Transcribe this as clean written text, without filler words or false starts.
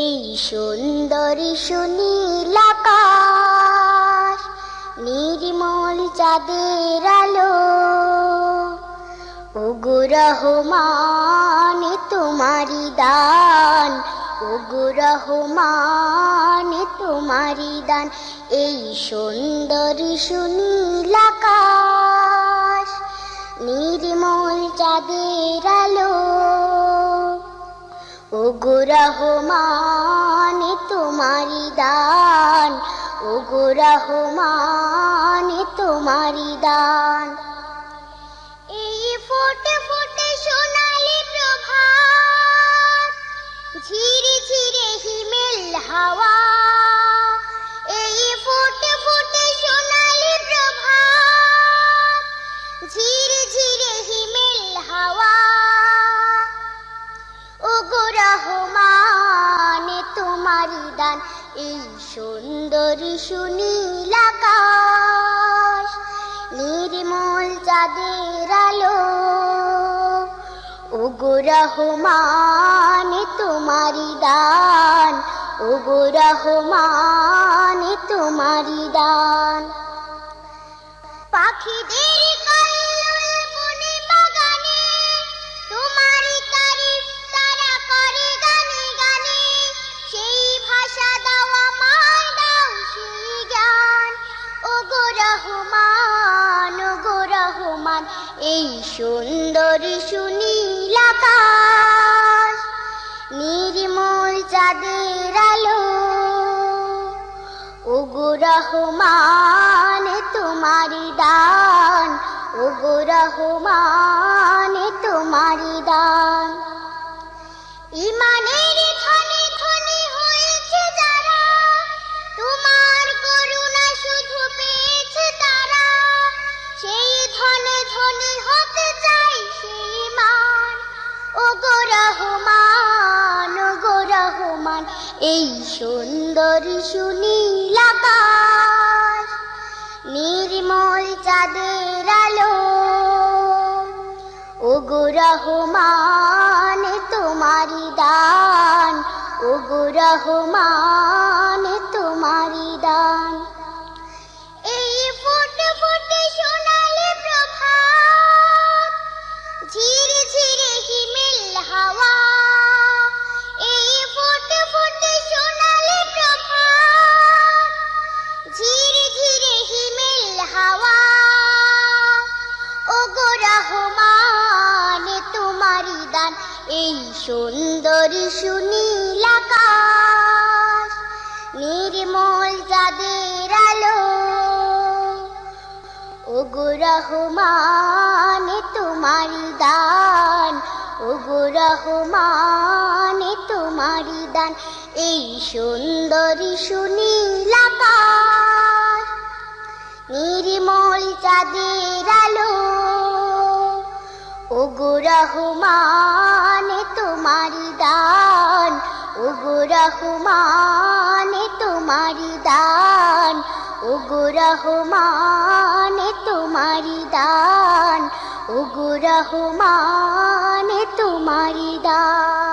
এই সুন্দরী সুনীল আকাশ, নির্মল চাঁদের আলো, ওগো রহমান তোমারি দান, ওগো রহমান তোমারি দান। এই সুন্দরী সুনীল আকাশ, নির্মল চাঁদের আলো, ওগো রহমান তোমারি দান, ওগো রহমান তোমারি দান। এই ফোটে ফোটে সোনালি প্রভাত, ঝিরে ঝিরে হিমেল হাওয়া, এই ফোটে ফোটে সোনালি প্রভাত, ঝিরে ঝিরে হিমেল হাওয়া, ওগো রহমান তোমারি দান। এই সুন্দরী সুনীল আকাশ, নির্মল চাঁদের আলো, ওগো রহমান তোমারি দান, ওগো রহমান তোমারি দান। পাখিদের কল্লোল বনে বাগানে, তোমারি তারিফ তারা করে গানে গানে, সেই ভাষা দাও আমায়, দাও সেই জ্ঞান, ওগো রহমান, ওগো রহমান। এই সুন্দরী সুনীল আকাশ, নির্মল চাঁদের আলো, ওগো রহমান তোমারি দান, ওগো রহমান তোমারি দান। ইমানের ধনে ধনে হয়েছে যারা, তোমার করুণা শুধু পেয়েছে তারা, সেই ধনে ধনে হতে চাই সেই মান, ওগো রহমান, ওগো রহমান। এই সুন্দরী সুনীল আকাশ, নির্মল চাঁদের আলো, ওগো রহমান তোমারি দান, ওগো রহমান তোমারি দান। এই ফোটে ফোটে সোনালি প্রভাত, ঝিরে ঝিরে হিমেল হাওয়া, এই ফোটে ফোটে সোনালি প্রভাত, ঝিরে ঝিরে হিমেল হাওয়া, ওগো রহমান তোমারি দান। এই সুন্দরী সুনীল আকাশ, নির্মল চাঁদের আলো, ওগো রহমান তোমারি দান, ওগো রহমান তোমারি দান। এই সুন্দরী সুনীল আকাশ, নির্মল চাঁদের আলো, ওগো রহমান তোমারি দান, ওগো রহমান তোমারি দান, ওগো রহমান তোমারি দান, ওগো রহমান তোমারি দান।